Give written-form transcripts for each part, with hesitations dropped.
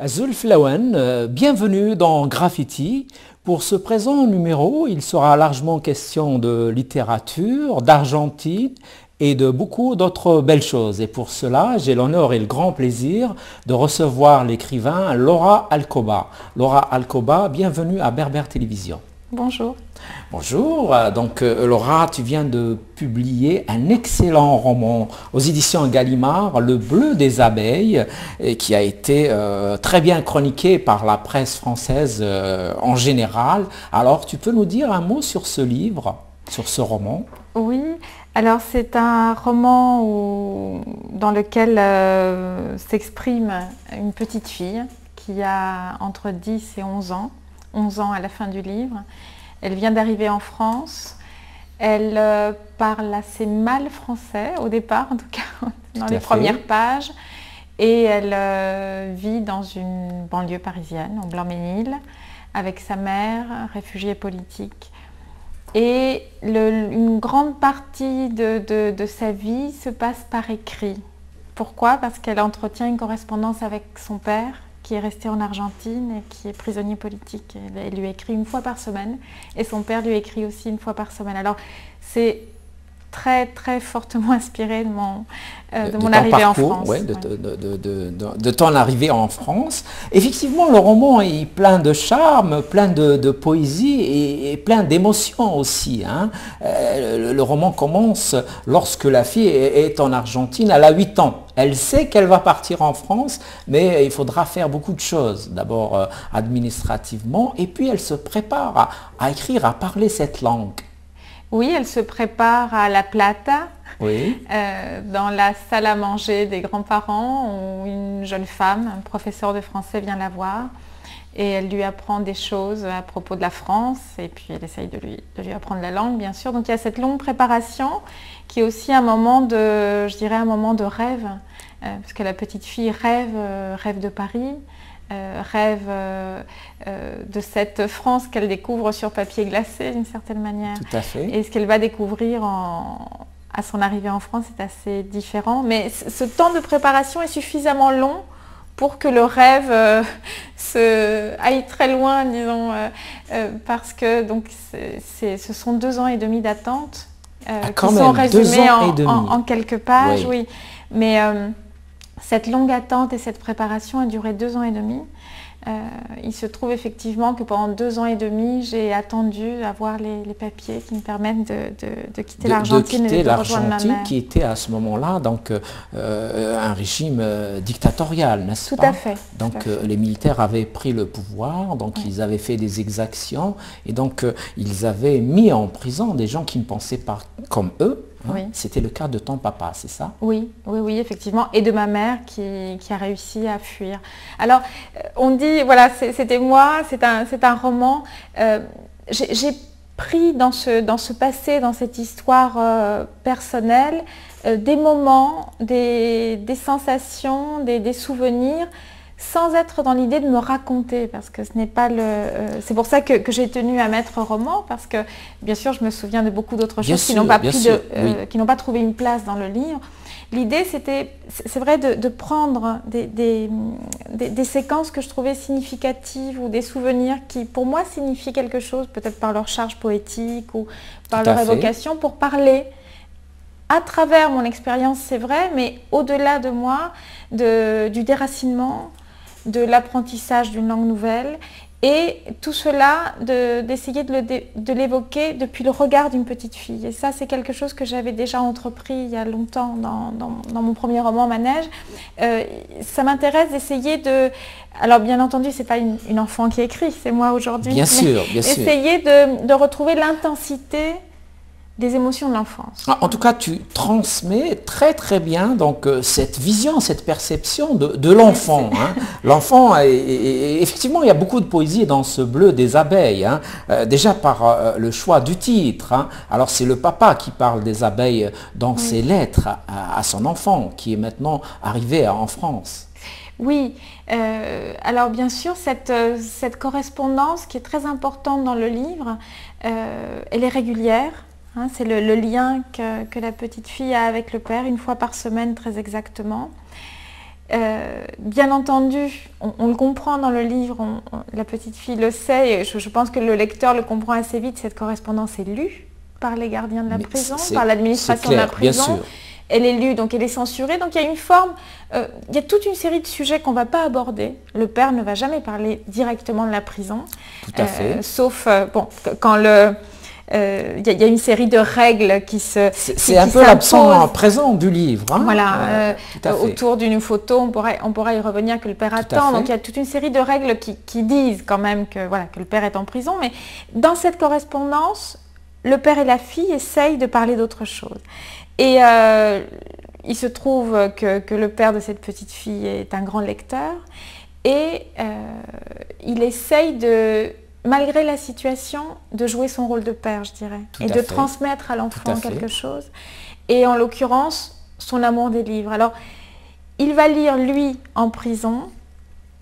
Zulf Lawen, bienvenue dans Graffiti. Pour ce présent numéro, il sera largement question de littérature, d'Argentine et de beaucoup d'autres belles choses. Et pour cela, j'ai l'honneur et le grand plaisir de recevoir l'écrivain Laura Alcoba. Laura Alcoba, bienvenue à Berbère Télévision. Bonjour. Bonjour, donc Laura, tu viens de publier un excellent roman aux éditions Gallimard, Le Bleu des abeilles, qui a été très bien chroniqué par la presse française en général. Alors, tu peux nous dire un mot sur ce livre, sur ce roman? Oui, alors c'est un roman dans lequel s'exprime une petite fille qui a entre 10 et 11 ans. 11 ans à la fin du livre. Elle vient d'arriver en France. Elle parle assez mal français au départ, en tout cas dans les premières pages. Et elle vit dans une banlieue parisienne, au Blanc-Ménil, avec sa mère, réfugiée politique. Et une grande partie de sa vie se passe par écrit. Pourquoi? Parce qu'elle entretient une correspondance avec son père, qui est resté en Argentine et qui est prisonnier politique. Elle lui écrit une fois par semaine et son père lui écrit aussi une fois par semaine. Alors c'est très très fortement inspiré de mon arrivée en France. Ouais, de ton arrivée en France. Effectivement, le roman est plein de charme, plein de poésie et plein d'émotions aussi. Hein. Le roman commence lorsque la fille est en Argentine, elle a 8 ans. Elle sait qu'elle va partir en France, mais il faudra faire beaucoup de choses. D'abord administrativement, et puis elle se prépare à écrire, à parler cette langue. Oui, elle se prépare à La Plata, oui. Dans la salle à manger des grands-parents, où une jeune femme, un professeur de français, vient la voir. Et elle lui apprend des choses à propos de la France, et puis elle essaye de lui apprendre la langue, bien sûr. Donc il y a cette longue préparation, qui est aussi un moment de, je dirais, un moment de rêve, parce que la petite fille rêve de Paris, rêve de cette France qu'elle découvre sur papier glacé d'une certaine manière. Tout à fait. Et ce qu'elle va découvrir à son arrivée en France est assez différent. Mais ce temps de préparation est suffisamment long pour que le rêve aille très loin, disons, parce que donc, ce sont 2 ans et demi d'attente qui sont résumés en quelques pages. Oui. Mais cette longue attente et cette préparation a duré 2 ans et demi. Il se trouve effectivement que pendant 2 ans et demi, j'ai attendu avoir les papiers qui me permettent de quitter l'Argentine et de rejoindre ma mère. Qui était à ce moment-là donc un régime dictatorial, n'est-ce pas? Tout à fait. Donc les militaires avaient pris le pouvoir, donc ils avaient fait des exactions et donc ils avaient mis en prison des gens qui ne pensaient pas comme eux. Hein? Oui. C'était le cas de ton papa, c'est ça? Oui, effectivement, et de ma mère qui a réussi à fuir. Alors, on dit, voilà, c'était moi, c'est un roman. J'ai pris dans ce passé, dans cette histoire personnelle, des moments, des sensations, des souvenirs, sans être dans l'idée de me raconter, parce que ce n'est pas c'est pour ça que j'ai tenu à mettre roman, parce que bien sûr je me souviens de beaucoup d'autres choses qui n'ont pas qui n'ont pas trouvé une place dans le livre. L'idée c'est vrai de prendre des séquences que je trouvais significatives ou des souvenirs qui pour moi signifiaient quelque chose, peut-être par leur charge poétique ou par leur évocation, pour parler à travers mon expérience, c'est vrai, mais au-delà de moi, du déracinement, de l'apprentissage d'une langue nouvelle, et tout cela, d'essayer de l'évoquer depuis le regard d'une petite fille. Et ça, c'est quelque chose que j'avais déjà entrepris il y a longtemps dans mon premier roman, Manège. Ça m'intéresse d'essayer de... Alors, bien entendu, ce n'est pas une enfant qui écrit, c'est moi aujourd'hui. Bien sûr. Essayer de retrouver l'intensité des émotions de l'enfance. En tout cas, tu transmets très très bien donc, cette vision, cette perception de l'enfant. Hein. L'enfant, effectivement, il y a beaucoup de poésie dans ce Bleu des abeilles. Hein. Déjà par le choix du titre. Hein. Alors c'est le papa qui parle des abeilles dans ses lettres à son enfant, qui est maintenant arrivé en France. Oui, alors bien sûr, cette correspondance qui est très importante dans le livre, elle est régulière. Hein, c'est le lien que la petite fille a avec le père, une fois par semaine très exactement. bien entendu, on le comprend dans le livre, la petite fille le sait, et je pense que le lecteur le comprend assez vite, cette correspondance est lue par les gardiens de la prison, par l'administration de la prison. Elle est lue, donc elle est censurée, donc il y a une forme, il y a toute une série de sujets qu'on ne va pas aborder. Le père ne va jamais parler directement de la prison. Tout à fait. Sauf, bon, quand le... Il y a une série de règles qui se... C'est un peu l'absent présent du livre. Hein. Voilà, autour d'une photo, on pourra y revenir que le père attend. Donc il y a toute une série de règles qui disent quand même que, voilà, que le père est en prison. Mais dans cette correspondance, le père et la fille essayent de parler d'autre chose. Et il se trouve que le père de cette petite fille est un grand lecteur. Et il essaye de... malgré la situation, de jouer son rôle de père, je dirais, et de transmettre à l'enfant quelque chose. Et en l'occurrence, son amour des livres. Alors, il va lire, lui, en prison,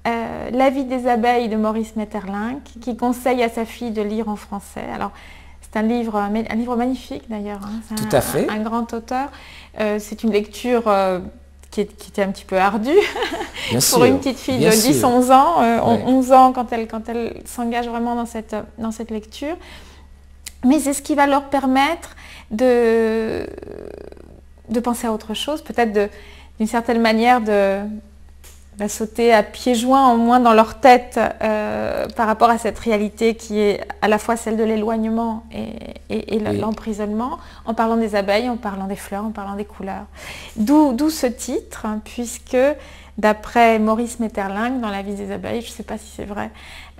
La vie des abeilles de Maurice Maeterlinck, qui conseille à sa fille de lire en français. Alors, c'est un livre magnifique, d'ailleurs. Hein. Tout à fait. Un grand auteur. C'est une lecture... qui était un petit peu ardue pour une petite fille de 10-11 ans, 11 ans quand elle s'engage vraiment dans cette lecture. Mais c'est ce qui va leur permettre de penser à autre chose, peut-être d'une certaine manière de sauter à pieds joints, au moins dans leur tête, par rapport à cette réalité qui est à la fois celle de l'éloignement et l'emprisonnement, en parlant des abeilles, en parlant des fleurs, en parlant des couleurs. D'où ce titre, hein, puisque d'après Maurice Maeterlinck, dans La vie des abeilles, je ne sais pas si c'est vrai,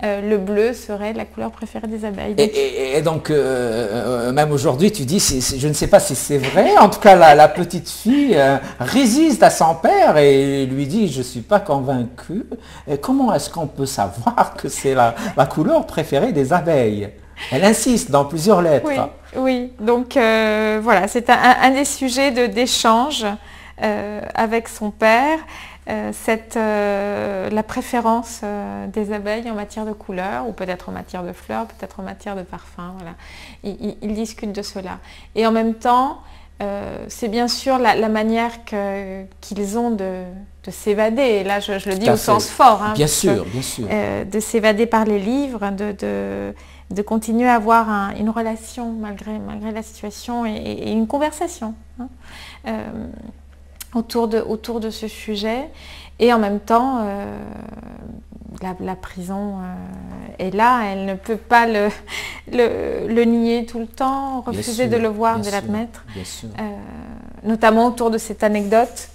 le bleu serait la couleur préférée des abeilles. Donc... Et donc, même aujourd'hui, tu dis, je ne sais pas si c'est vrai, en tout cas, la petite fille résiste à son père et lui dit, je ne suis pas convaincue. Et comment est-ce qu'on peut savoir que c'est la couleur préférée des abeilles? Elle insiste dans plusieurs lettres. Oui. Donc voilà, c'est un des sujets d'échange avec son père. La préférence des abeilles en matière de couleurs, ou peut-être en matière de fleurs, peut-être en matière de parfums. Voilà. Ils discutent de cela. Et en même temps, c'est bien sûr la manière qu'ils ont de s'évader. Et là, je le dis au sens fort. Hein, bien sûr. De s'évader par les livres, de continuer à avoir une relation malgré la situation et une conversation. Hein. Autour de ce sujet, et en même temps la prison est là, elle ne peut pas le nier tout le temps, refuser de le voir, de l'admettre, notamment autour de cette anecdote,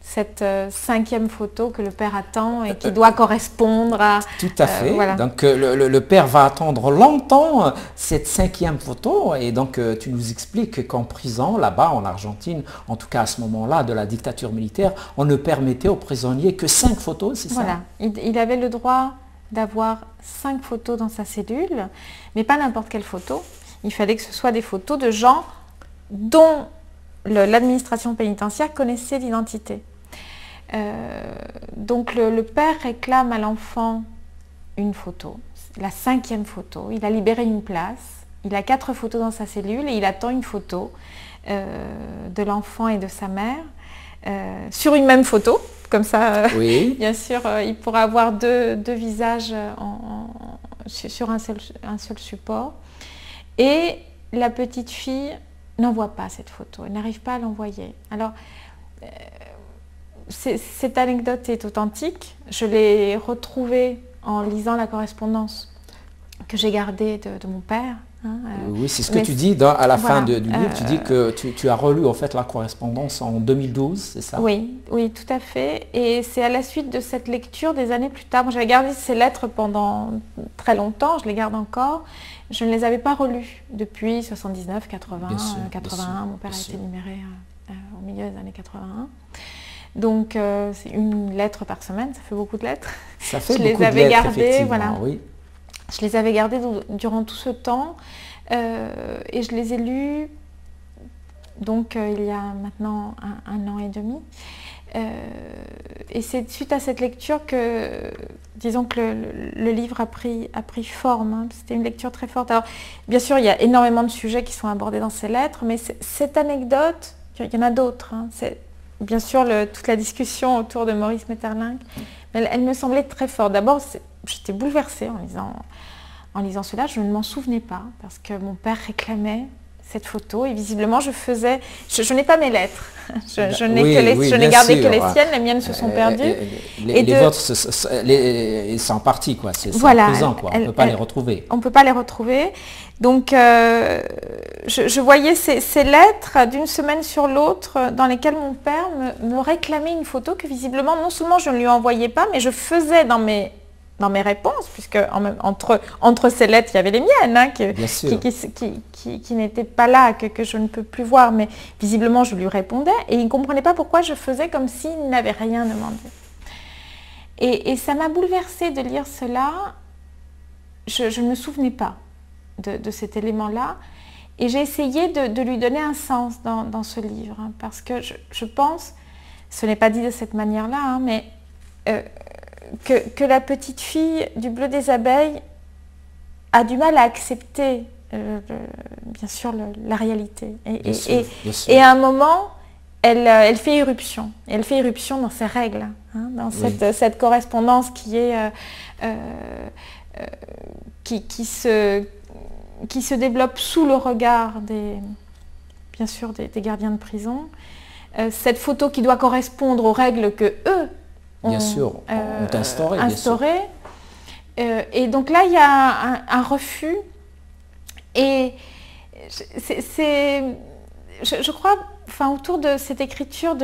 cette 5e photo que le père attend et qui doit correspondre à... Tout à fait. Voilà. Donc le père va attendre longtemps cette 5e photo, et donc tu nous expliques qu'en prison, là-bas en Argentine, en tout cas à ce moment-là de la dictature militaire, on ne permettait aux prisonniers que 5 photos, c'est ça? Voilà. Il avait le droit d'avoir 5 photos dans sa cellule, mais pas n'importe quelle photo. Il fallait que ce soit des photos de gens dont l'administration pénitentiaire connaissait l'identité. Donc le père réclame à l'enfant une photo, la 5e photo. Il a libéré une place, il a 4 photos dans sa cellule et il attend une photo de l'enfant et de sa mère sur une même photo. Comme ça, bien sûr, il pourra avoir deux visages sur un seul support. Et la petite fille n'en voit pas cette photo, elle n'arrive pas à l'envoyer. Alors, cette anecdote est authentique. Je l'ai retrouvée en lisant la correspondance que j'ai gardée de mon père. Hein, oui, c'est ce que tu dis à la fin du livre. Tu dis que tu as relu en fait la correspondance en 2012, c'est ça? Oui, tout à fait. Et c'est à la suite de cette lecture, des années plus tard, j'avais gardé ces lettres pendant très longtemps, je les garde encore. Je ne les avais pas relues depuis 79, 80, 81. Mon père a été libéré au milieu des années 81. Donc c'est une lettre par semaine, ça fait beaucoup de lettres. Ça fait je beaucoup les avais de lettres, gardées, voilà. Oui. Je les avais gardées durant tout ce temps et je les ai lues donc il y a maintenant un an et demi. Et c'est suite à cette lecture que, disons que le livre a pris forme. Hein. C'était une lecture très forte. Alors, bien sûr, il y a énormément de sujets qui sont abordés dans ces lettres, mais cette anecdote, il y en a d'autres. Hein. bien sûr toute la discussion autour de Maurice Maeterlinck, elle me semblait très forte. D'abord, j'étais bouleversée en lisant cela, je ne m'en souvenais pas, parce que mon père réclamait cette photo et visiblement je n'ai pas mes lettres, je n'ai gardé que les siennes, les miennes se sont perdues. Les vôtres, ils sont partis, quoi. C'est voilà, présent, quoi. On ne peut pas les retrouver. On ne peut pas les retrouver. Donc je voyais ces lettres d'une semaine sur l'autre dans lesquelles mon père me réclamait une photo que visiblement non seulement je ne lui envoyais pas, mais je faisais dans mes réponses, puisque entre ces lettres, il y avait les miennes, hein, qui n'étaient pas là, que je ne peux plus voir, mais visiblement je lui répondais, et il ne comprenait pas pourquoi je faisais comme s'il n'avait rien demandé. Et ça m'a bouleversée de lire cela. Je ne me souvenais pas de cet élément-là, et j'ai essayé de lui donner un sens dans ce livre, hein, parce que je pense, ce n'est pas dit de cette manière-là, hein, mais que la petite fille du Bleu des Abeilles a du mal à accepter, bien sûr, la réalité. Et à un moment, elle fait irruption. Et elle fait irruption dans ses règles, hein, dans cette correspondance qui se développe sous le regard bien sûr, des gardiens de prison. Cette photo qui doit correspondre aux règles que eux ont instauré. Et donc là, il y a un refus. Et je crois, autour de cette écriture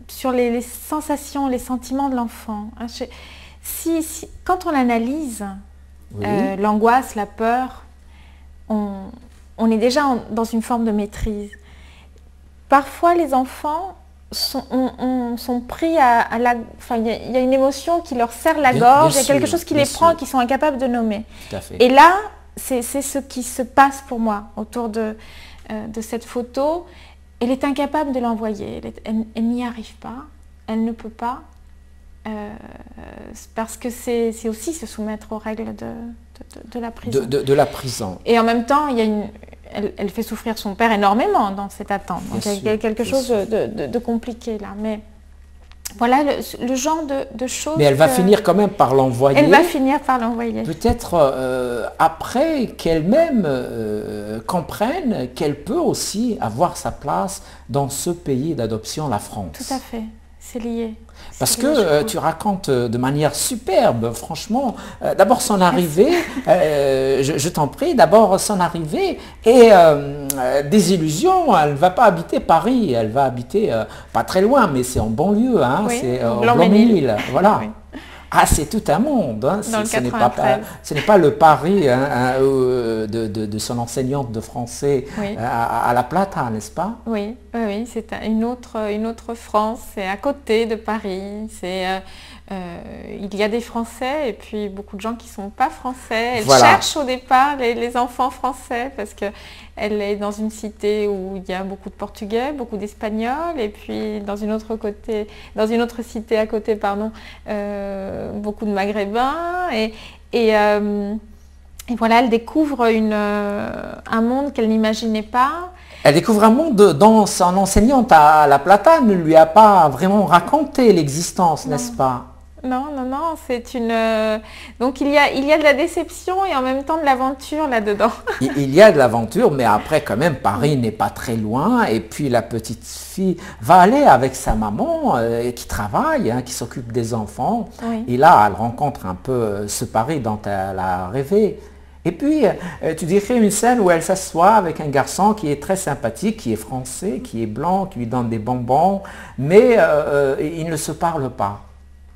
sur les sensations, les sentiments de l'enfant, hein, quand on analyse l'angoisse, la peur, on est déjà dans une forme de maîtrise. Parfois, les enfants sont pris à la... il y a une émotion qui leur serre la gorge, il y a quelque chose qui les prend, qu'ils sont incapables de nommer. Tout à fait. Et là, c'est ce qui se passe pour moi autour de cette photo. Elle est incapable de l'envoyer, elle n'y arrive pas, elle ne peut pas, parce que c'est aussi se soumettre aux règles de la prison. De la prison. Et en même temps, elle fait souffrir son père énormément dans cette attente. Donc il y a quelque chose de compliqué là. Mais voilà le genre de choses. Mais elle va finir quand même par l'envoyer. Elle va finir par l'envoyer. Peut-être après qu'elle-même comprenne qu'elle peut aussi avoir sa place dans ce pays d'adoption, la France. Tout à fait, c'est lié. Parce que tu racontes de manière superbe, franchement, d'abord son arrivée, je t'en prie, d'abord son arrivée et des illusions, elle ne va pas habiter Paris, elle va habiter pas très loin, mais c'est en banlieue, hein, c'est au Blanc-Mesnil, voilà. Oui. Ah, c'est tout un monde, hein. Ce n'est pas le Paris hein, de son enseignante de français à La Plata, n'est-ce pas? Oui, c'est une autre France, c'est à côté de Paris, il y a des Français et puis beaucoup de gens qui ne sont pas français. Elle cherche au départ les enfants français parce qu'elle est dans une cité où il y a beaucoup de Portugais, beaucoup d'Espagnols et puis dans une autre cité à côté, beaucoup de Maghrébins et voilà, elle découvre un monde qu'elle n'imaginait pas. Elle découvre un monde dont son enseignante à La Plata ne lui a pas vraiment raconté l'existence, n'est-ce pas? Non, c'est une... Donc il y a de la déception et en même temps de l'aventure là-dedans. Il y a de l'aventure, mais après quand même, Paris n'est pas très loin. Et puis la petite fille va aller avec sa maman qui travaille, hein, qui s'occupe des enfants. Oui. Et là, elle rencontre un peu ce Paris dont elle a rêvé. Et puis, tu décris une scène où elle s'assoit avec un garçon qui est très sympathique, qui est français, qui est blanc, qui lui donne des bonbons, mais ils ne se parlent pas.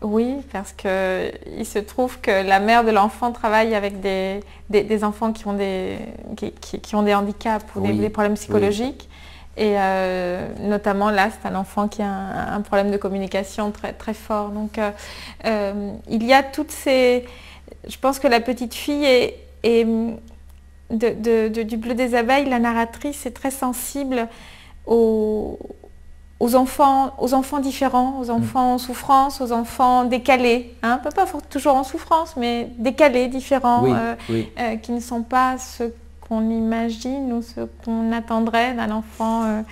Oui, parce qu'il se trouve que la mère de l'enfant travaille avec des enfants qui ont des handicaps ou des problèmes psychologiques. Oui. Et notamment là, c'est un enfant qui a un problème de communication très, très fort. Donc il y a toutes ces... Je pense que la petite fille du Bleu des Abeilles, la narratrice, est très sensible aux enfants différents, aux enfants en souffrance, aux enfants décalés, hein, pas toujours en souffrance, mais décalés, différents, qui ne sont pas ce qu'on imagine ou ce qu'on attendrait d'un enfant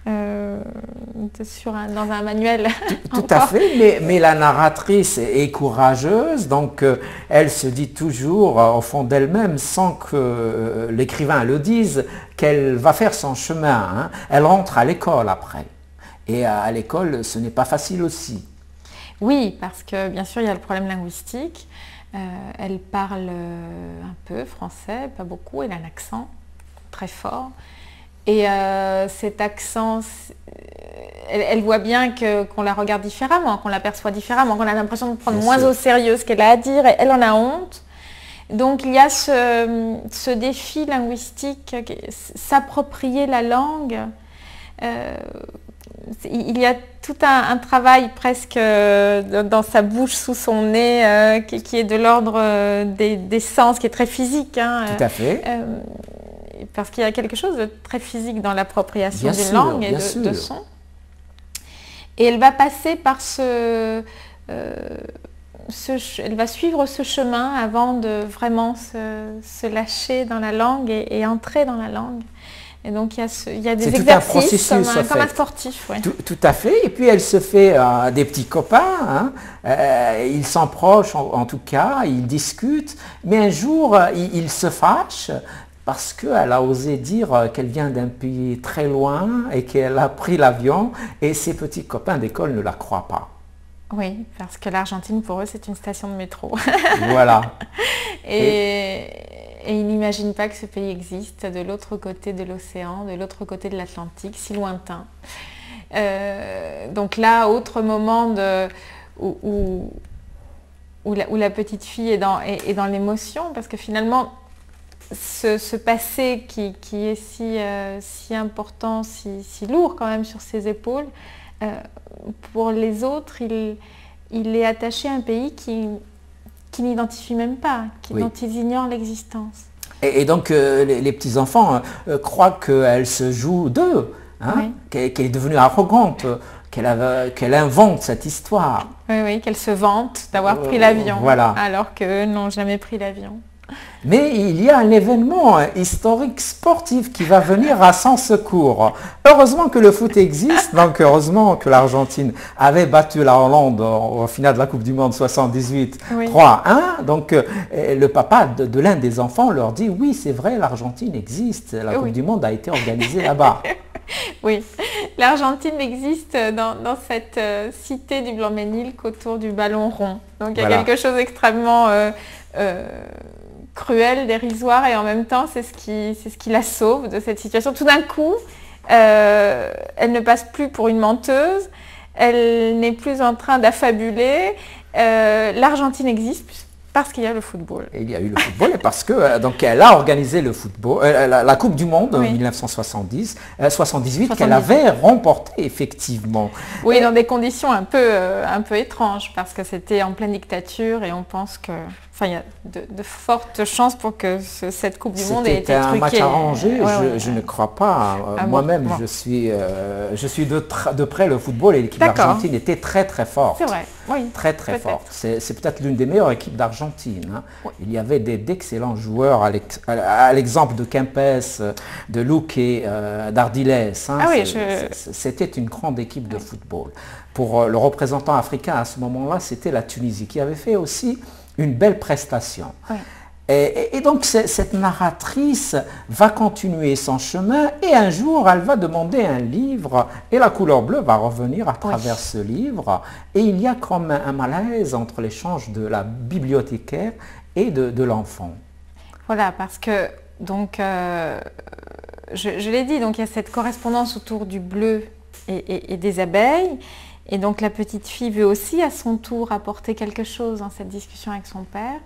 dans un manuel. Tout à fait, mais la narratrice est courageuse, donc elle se dit toujours au fond d'elle-même, sans que l'écrivain le dise, qu'elle va faire son chemin. Hein. Elle rentre à l'école après. Et à l'école, ce n'est pas facile aussi. Oui, parce que bien sûr, il y a le problème linguistique. Elle parle un peu français, pas beaucoup, elle a un accent très fort. Et cet accent, elle voit bien qu'on la regarde différemment, qu'on l'aperçoit différemment, qu'on a l'impression de prendre moins au sérieux ce qu'elle a à dire, et elle en a honte. Donc il y a ce défi linguistique, s'approprier la langue. Il y a tout un travail presque dans sa bouche, sous son nez, qui est de l'ordre des sens, qui est très physique. Hein, tout à fait. Parce qu'il y a quelque chose de très physique dans l'appropriation d'une langue et de son. Et elle va passer par elle va suivre ce chemin avant de vraiment se lâcher dans la langue et entrer dans la langue. Et donc il y a des exercices comme un sportif. Ouais. Tout à fait. Et puis elle se fait des petits copains. Hein. Ils s'approchent en tout cas, ils discutent. Mais un jour, ils se fâchent parce qu'elle a osé dire qu'elle vient d'un pays très loin et qu'elle a pris l'avion. Et ses petits copains d'école ne la croient pas. Oui, parce que l'Argentine, pour eux, c'est une station de métro. Voilà. Et ils n'imaginent pas que ce pays existe de l'autre côté de l'océan, de l'autre côté de l'Atlantique, si lointain. Donc là, autre moment où la petite fille est dans l'émotion, parce que finalement, ce passé qui est si important, si lourd quand même sur ses épaules, pour les autres, il est attaché à un pays qui n'identifie même pas, dont ils ignorent l'existence. Et donc les petits-enfants croient qu'elle se joue d'eux, hein, qu'elle est devenue arrogante, qu'elle invente cette histoire. Oui, qu'elle se vante d'avoir pris l'avion, voilà. Alors qu'eux n'ont jamais pris l'avion. Mais il y a un événement historique sportif qui va venir à son secours. Heureusement que le foot existe, donc heureusement que l'Argentine avait battu la Hollande au final de la Coupe du Monde 78, 3-1. Donc le papa de l'un des enfants leur dit, oui c'est vrai, l'Argentine existe, la Coupe du Monde a été organisée là-bas. Oui, l'Argentine existe dans cette cité du Blanc-Ménil qu'autour du ballon rond. Donc il y a quelque chose d'extrêmement cruel, dérisoire, et en même temps c'est ce qui la sauve de cette situation. Tout d'un coup, elle ne passe plus pour une menteuse, elle n'est plus en train d'affabuler. L'Argentine existe parce qu'il y a le football. Et il y a eu le football et parce que donc elle a organisé le football, la Coupe du Monde en 1978 qu'elle avait remportée effectivement. Oui, dans des conditions un peu étranges parce que c'était en pleine dictature et on pense que, enfin, il y a de fortes chances pour que cette Coupe du Monde ait été truquée. C'était un match arrangé, je ne crois pas. Moi-même, je suis de près le football et l'équipe d'Argentine était très très forte. C'est vrai, oui. Très très forte. C'est peut-être l'une des meilleures équipes d'Argentine. Hein. Oui. Il y avait d'excellents joueurs à l'exemple de Kempes, de Luque, d'Ardiles. Hein. C'était une grande équipe de football. Pour le représentant africain à ce moment-là, c'était la Tunisie qui avait fait aussi une belle prestation. Oui. Et donc cette narratrice va continuer son chemin et un jour elle va demander un livre et la couleur bleue va revenir à travers ce livre et il y a comme un malaise entre l'échange de la bibliothécaire et de l'enfant. Voilà, parce que donc je l'ai dit, donc il y a cette correspondance autour du bleu et des abeilles. Et donc la petite fille veut aussi à son tour apporter quelque chose dans cette discussion avec son père.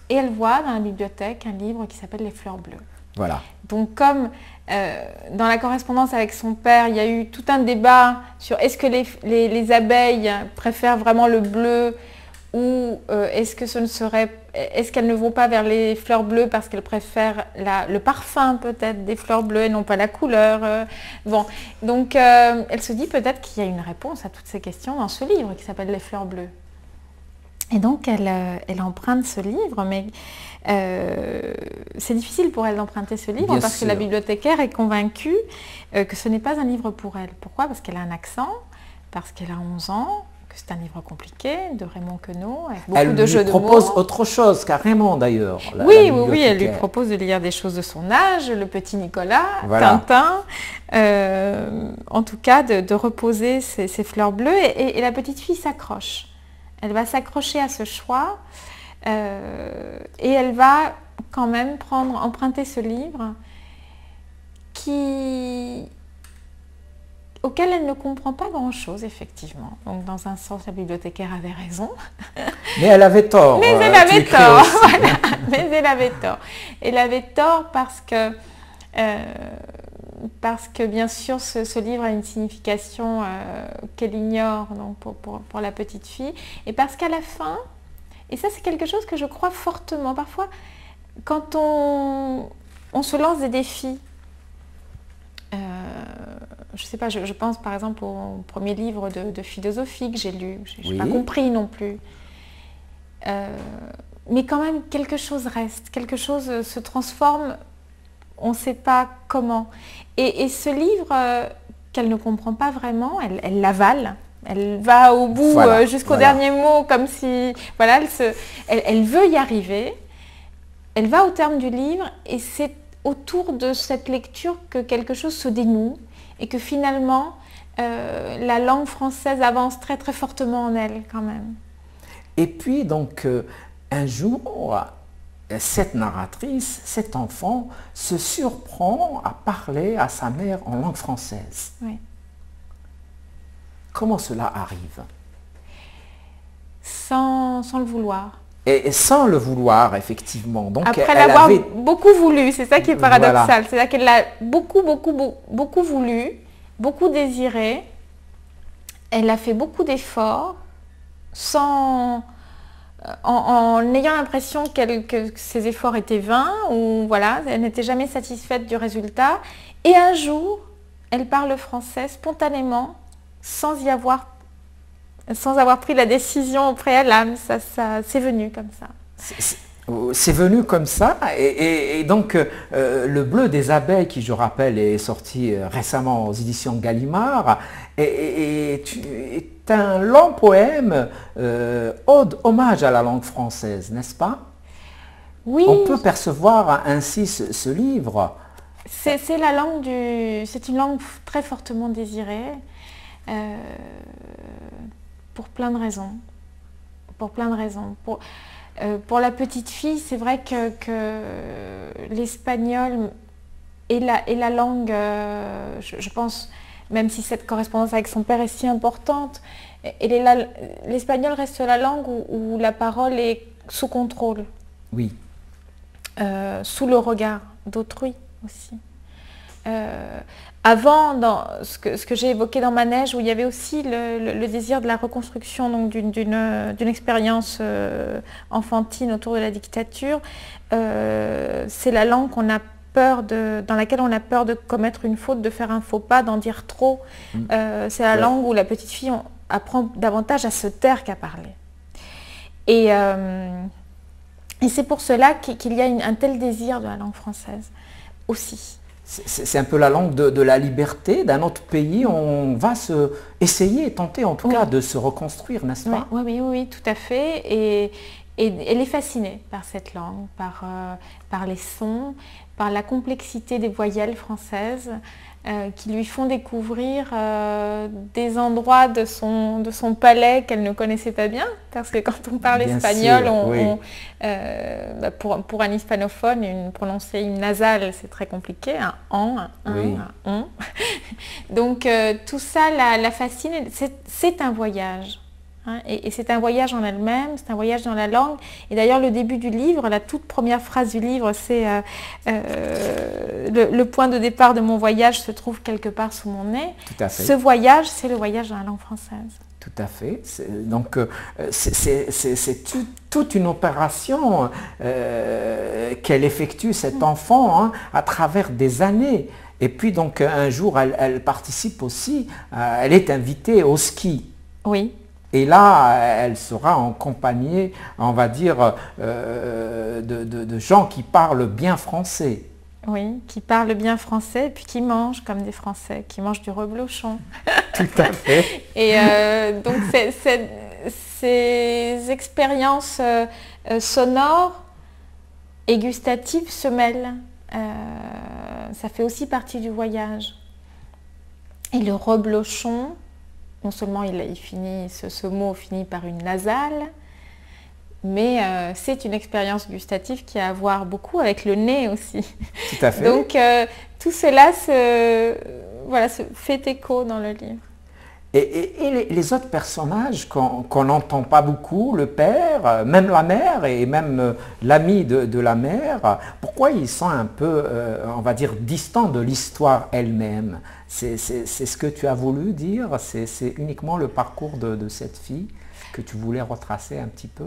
Et elle voit dans la bibliothèque un livre qui s'appelle Les fleurs bleues. Voilà. Donc comme dans la correspondance avec son père, il y a eu tout un débat sur est-ce que les abeilles préfèrent vraiment le bleu ou est-ce qu'elles ne vont pas vers les fleurs bleues parce qu'elles préfèrent le parfum peut-être des fleurs bleues et non pas la couleur. Bon, donc elle se dit peut-être qu'il y a une réponse à toutes ces questions dans ce livre qui s'appelle Les fleurs bleues. Et donc elle emprunte ce livre, mais c'est difficile pour elle d'emprunter ce livre parce que la bibliothécaire est convaincue que ce n'est pas un livre pour elle. Pourquoi? Parce qu'elle a un accent, parce qu'elle a 11 ans, que c'est un livre compliqué de Raymond Queneau, avec beaucoup de jeux de mots. Elle lui propose autre chose carrément d'ailleurs. Oui, elle lui propose de lire des choses de son âge, Le Petit Nicolas, voilà. Tintin, en tout cas de reposer ses fleurs bleues et la petite fille s'accroche. Elle va s'accrocher à ce choix et elle va quand même emprunter ce livre auquel elle ne comprend pas grand-chose, effectivement. Donc, dans un sens, la bibliothécaire avait raison. Mais elle avait tort. Mais elle avait tort, voilà. Mais elle avait tort. Elle avait tort parce que bien sûr, ce livre a une signification qu'elle ignore donc pour la petite fille. Et parce qu'à la fin, et ça c'est quelque chose que je crois fortement, parfois, quand on se lance des défis, je ne sais pas, je pense par exemple au premier livre de philosophie que j'ai lu, je n'ai pas compris non plus. Mais quand même, quelque chose reste, quelque chose se transforme, on ne sait pas comment. Et ce livre, qu'elle ne comprend pas vraiment, elle l'avale, elle va au bout jusqu'au dernier mot, comme si, voilà, elle veut y arriver, elle va au terme du livre, et c'est autour de cette lecture que quelque chose se dénoue, et que finalement, la langue française avance très très fortement en elle quand même. Et puis donc, un jour, cette narratrice, cet enfant, se surprend à parler à sa mère en langue française. Oui. Comment cela arrive? Sans le vouloir. Et sans le vouloir, effectivement. Donc, après l'avoir beaucoup voulu, c'est ça qui est paradoxal. Voilà. C'est-à-dire qu'elle l'a beaucoup voulu, beaucoup désiré. Elle a fait beaucoup d'efforts en ayant l'impression que ses efforts étaient vains, ou voilà, elle n'était jamais satisfaite du résultat. Et un jour, elle parle français spontanément, sans avoir pris la décision au préalable. Ça c'est venu comme ça. C'est venu comme ça, et donc Le Bleu des abeilles, qui je rappelle est sorti récemment aux éditions Gallimard, est un long poème, hommage à la langue française, n'est-ce pas? Oui. On peut percevoir ainsi ce livre. C'est une langue très fortement désirée, pour plein de raisons. Pour la petite fille, c'est vrai que l'espagnol est la langue, je pense, même si cette correspondance avec son père est si importante, l'espagnol reste la langue où la parole est sous contrôle. Oui. Sous le regard d'autrui aussi. Avant, dans ce que j'ai évoqué dans Manège, où il y avait aussi le désir de la reconstruction donc d'une expérience enfantine autour de la dictature, c'est la langue dans laquelle on a peur de commettre une faute, de faire un faux pas, d'en dire trop. C'est la langue où la petite fille apprend davantage à se taire qu'à parler. Et c'est pour cela qu'il y a un tel désir de la langue française aussi. C'est un peu la langue de la liberté d'un autre pays. On va tenter en tout cas de se reconstruire, n'est-ce pas? Oui, tout à fait. Et elle est fascinée par cette langue, par les sons, par la complexité des voyelles françaises qui lui font découvrir des endroits de son palais qu'elle ne connaissait pas bien. Parce que quand on parle espagnol, pour un hispanophone, prononcer une nasale, c'est très compliqué. Un an, un on. Donc tout ça la fascine. C'est un voyage. Hein, et c'est un voyage en elle-même, c'est un voyage dans la langue. Et d'ailleurs, le début du livre, la toute première phrase du livre, c'est le point de départ de mon voyage se trouve quelque part sous mon nez. Tout à fait. Ce voyage, c'est le voyage dans la langue française. Tout à fait. Donc, c'est toute une opération qu'elle effectue, cet enfant, hein, à travers des années. Et puis, donc, un jour, elle participe aussi, elle est invitée au ski. Oui. Et là, elle sera accompagnée, on va dire, de gens qui parlent bien français. Oui, qui parlent bien français et puis qui mangent comme des Français, qui mangent du reblochon. Tout à fait. Et donc ces expériences sonores et gustatives se mêlent. Ça fait aussi partie du voyage. Et le reblochon, non seulement ce mot finit par une nasale, mais c'est une expérience gustative qui a à voir beaucoup avec le nez aussi. Tout à fait. Donc tout cela se fait écho dans le livre. Et les autres personnages qu'on n'entend pas beaucoup, le père, même la mère et même l'ami de la mère, pourquoi ils sont un peu, on va dire, distants de l'histoire elle-même? C'est ce que tu as voulu dire? C'est uniquement le parcours de cette fille que tu voulais retracer un petit peu?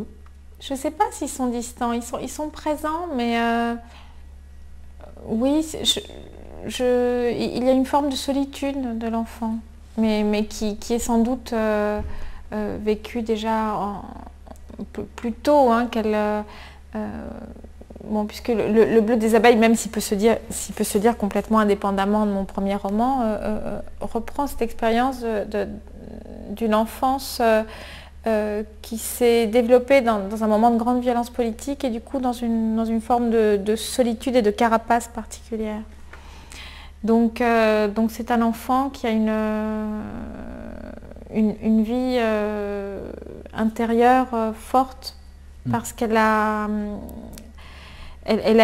Je ne sais pas s'ils sont distants, ils sont présents, mais oui, il y a une forme de solitude de l'enfant, mais qui est sans doute vécue déjà plus tôt, hein, puisque le bleu des abeilles, même s'il peut se dire complètement indépendamment de mon premier roman, reprend cette expérience d'une enfance qui s'est développée dans un moment de grande violence politique et du coup dans une forme de solitude et de carapace particulière. Donc c'est un enfant qui a une vie intérieure forte parce qu'elle a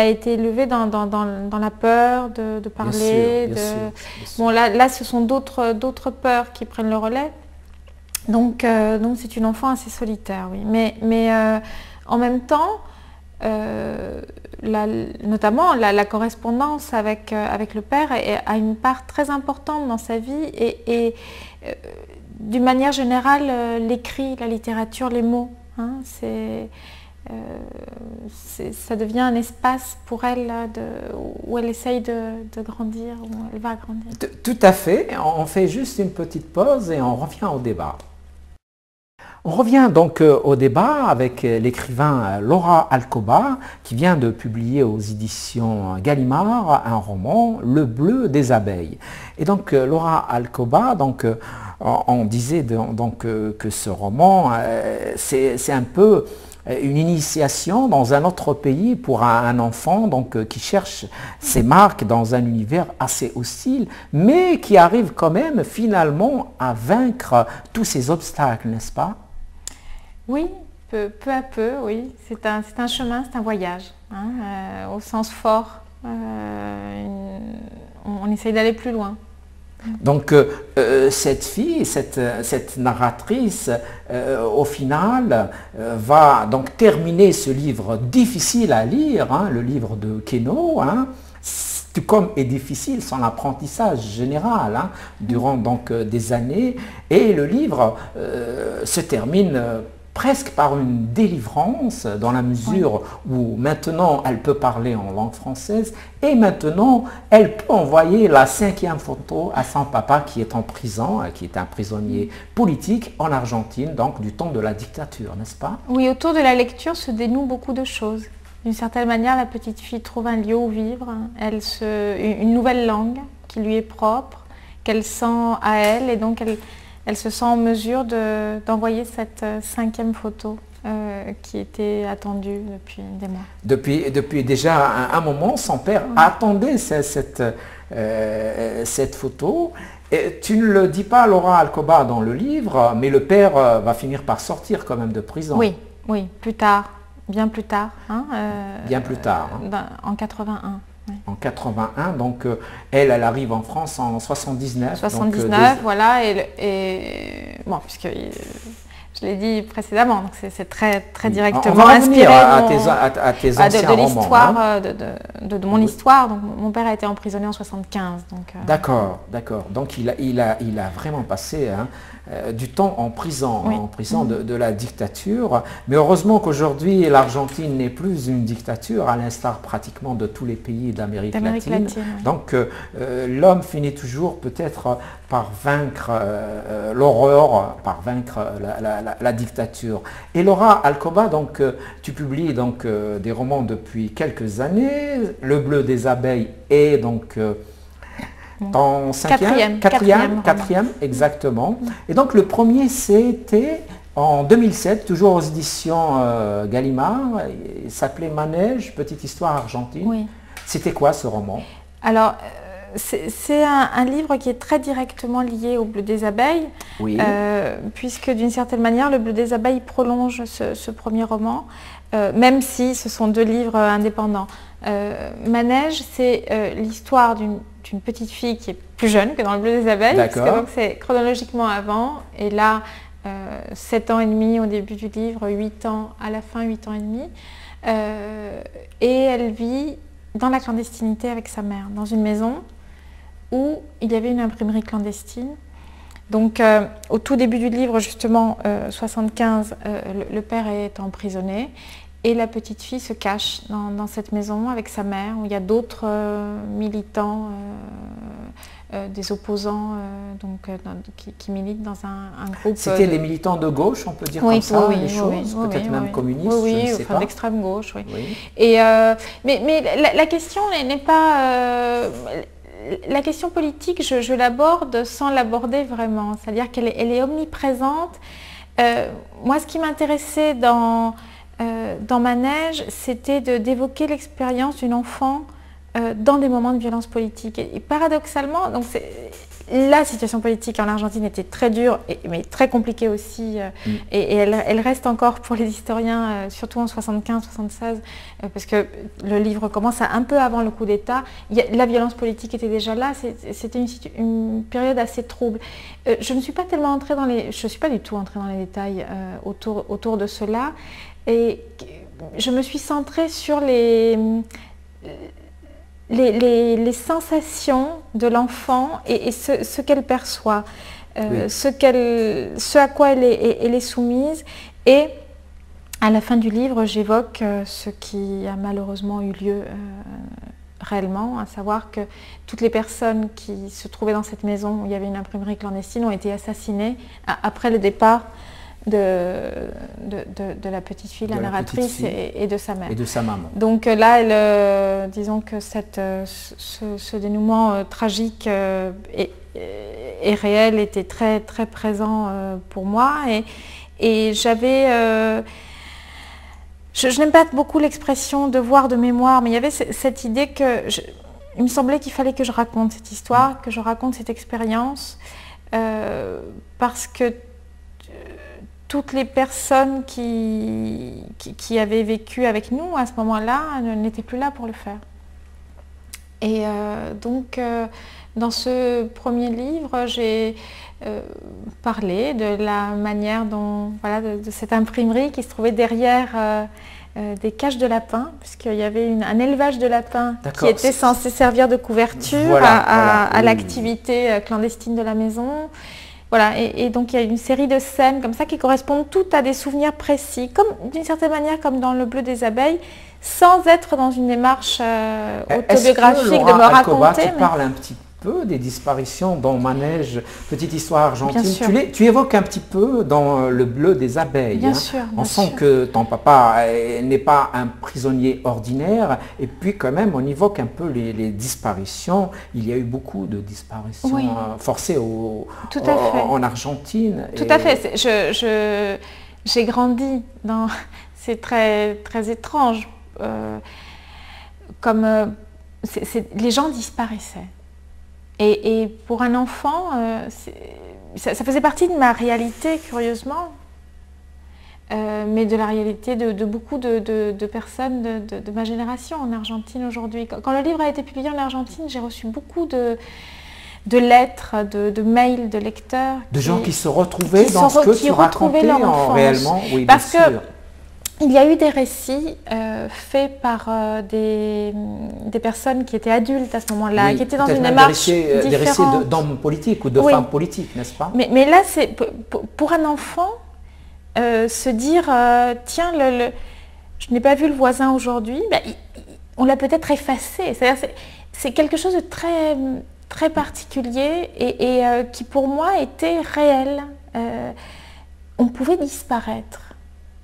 été élevée dans la peur de parler. Bien sûr. Bon, là ce sont d'autres peurs qui prennent le relais. Donc c'est une enfant assez solitaire, oui. Mais en même temps, notamment la correspondance avec le père a une part très importante dans sa vie et d'une manière générale, l'écrit, la littérature, les mots, hein, ça devient un espace pour elle où elle essaye de grandir, où elle va grandir. Tout à fait. On fait juste une petite pause et on revient au débat. On revient donc au débat avec l'écrivain Laura Alcoba qui vient de publier aux éditions Gallimard un roman, Le bleu des abeilles. Et donc Laura Alcoba, on disait que ce roman, c'est un peu une initiation dans un autre pays pour un enfant qui cherche ses marques dans un univers assez hostile, mais qui arrive quand même finalement à vaincre tous ces obstacles, n'est-ce pas? Oui, peu à peu, oui. C'est un chemin, c'est un voyage, hein, au sens fort. On essaye d'aller plus loin. Donc cette fille, cette narratrice, au final, va donc terminer ce livre difficile à lire, hein, le livre de Queneau, hein, tout comme est difficile son apprentissage général, hein, durant des années, et le livre se termine presque par une délivrance dans la mesure où maintenant elle peut parler en langue française et maintenant elle peut envoyer la 5e photo à son papa qui est en prison, qui est un prisonnier politique en Argentine, donc du temps de la dictature, n'est-ce pas? Oui, autour de la lecture se dénouent beaucoup de choses. D'une certaine manière, la petite fille trouve un lieu où vivre, une nouvelle langue qui lui est propre, qu'elle sent à elle et donc elle se sent en mesure d'envoyer cette 5e photo qui était attendue depuis des mois. Depuis déjà un moment, son père attendait cette photo. Et tu ne le dis pas, Laura Alcoba, dans le livre, mais le père va finir par sortir quand même de prison. Oui, plus tard, bien plus tard. Hein, bien plus tard. Hein. En 81. Oui. En 81, donc elle arrive en France en 79. 79, voilà, bon, puisque je l'ai dit précédemment, donc c'est très directement inspiré à tes anciens de l'histoire, hein. de mon histoire. Donc mon père a été emprisonné en 75. D'accord. Donc il a vraiment passé du temps en prison, de la dictature. Mais heureusement qu'aujourd'hui, l'Argentine n'est plus une dictature, à l'instar pratiquement de tous les pays d'Amérique latine. Donc l'homme finit toujours peut-être par vaincre l'horreur, par vaincre la dictature. Et Laura Alcoba, donc, tu publies donc, des romans depuis quelques années. Le bleu des abeilles est donc ton quatrième, exactement. Et donc le premier c'était en 2007, toujours aux éditions Gallimard. Il s'appelait Manège, petite histoire argentine. Oui. C'était quoi ce roman? Alors, c'est un livre qui est très directement lié au bleu des abeilles, oui. Puisque d'une certaine manière, le bleu des abeilles prolonge ce premier roman, même si ce sont deux livres indépendants. Manège, c'est l'histoire d'une petite fille qui est plus jeune que dans le bleu des abeilles, parce que donc c'est chronologiquement avant, et là, 7 ans et demi au début du livre, 8 ans à la fin, 8 ans et demi, et elle vit dans la clandestinité avec sa mère, dans une maison où il y avait une imprimerie clandestine. Donc au tout début du livre, justement, 75, le père est emprisonné et la petite fille se cache dans cette maison avec sa mère, où il y a d'autres militants, des opposants qui militent dans un groupe. C'était les militants de gauche, on peut dire comme ça, les choses, peut-être même communistes, oui, je ne sais pas. d'extrême gauche, oui. Oui. Et, mais la question n'est pas... la question politique, je l'aborde sans l'aborder vraiment, c'est-à-dire qu'elle est omniprésente. Moi, ce qui m'intéressait dans Manège, c'était d'évoquer l'expérience d'une enfant dans des moments de violence politique. Et paradoxalement, donc la situation politique en Argentine était très dure, mais très compliquée aussi, et elle reste encore pour les historiens, surtout en 75-76, parce que le livre commence un peu avant le coup d'État. La violence politique était déjà là, c'était une période assez trouble. Je ne suis pas tellement entrée je suis pas du tout entrée dans les détails autour de cela, et je me suis centrée sur les sensations de l'enfant et ce qu'elle perçoit, oui. ce à quoi elle est soumise. Et à la fin du livre, j'évoque ce qui a malheureusement eu lieu réellement, à savoir que toutes les personnes qui se trouvaient dans cette maison où il y avait une imprimerie clandestine ont été assassinées après le départ de la petite fille, la narratrice, et de sa mère. Et de sa maman. Donc là, disons que ce dénouement tragique et réel était très, très présent pour moi. Et j'avais... je n'aime pas beaucoup l'expression devoir de mémoire, mais il y avait cette idée il me semblait qu'il fallait que je raconte cette histoire, que je raconte cette expérience, parce que toutes les personnes qui avaient vécu avec nous à ce moment-là n'étaient plus là pour le faire. Et donc, dans ce premier livre, j'ai parlé de la manière dont, voilà, de cette imprimerie qui se trouvait derrière des cages de lapins, puisqu'il y avait un élevage de lapins qui était censé servir de couverture à l'activité clandestine de la maison. Voilà, et donc il y a une série de scènes comme ça qui correspondent toutes à des souvenirs précis, comme d'une certaine manière comme dans Le bleu des abeilles, sans être dans une démarche autobiographique de me raconter. Tu parles un petit peu des disparitions dans Manège, petite histoire argentine. Tu évoques un petit peu dans Le bleu des abeilles. Bien sûr. On sent que ton papa n'est pas un prisonnier ordinaire, et puis quand même on évoque un peu les disparitions. Il y a eu beaucoup de disparitions forcées en Argentine. Tout à fait. J'ai grandi dans... C'est très, très étrange. Les gens disparaissaient. Et pour un enfant, ça faisait partie de ma réalité, curieusement, mais de la réalité de beaucoup de personnes de ma génération en Argentine aujourd'hui. Quand le livre a été publié en Argentine, j'ai reçu beaucoup de lettres, de mails de lecteurs. De gens qui se retrouvaient dans ce que tu racontais réellement. Oui, parce que il y a eu des récits faits par des personnes qui étaient adultes à ce moment-là, qui étaient dans une démarche différente. Des récits d'hommes politiques ou de femmes politiques, n'est-ce pas? Mais là, c'est pour un enfant, se dire, tiens, je n'ai pas vu le voisin aujourd'hui, on l'a peut-être effacé. C'est quelque chose de très, très particulier et qui pour moi était réel. on pouvait disparaître.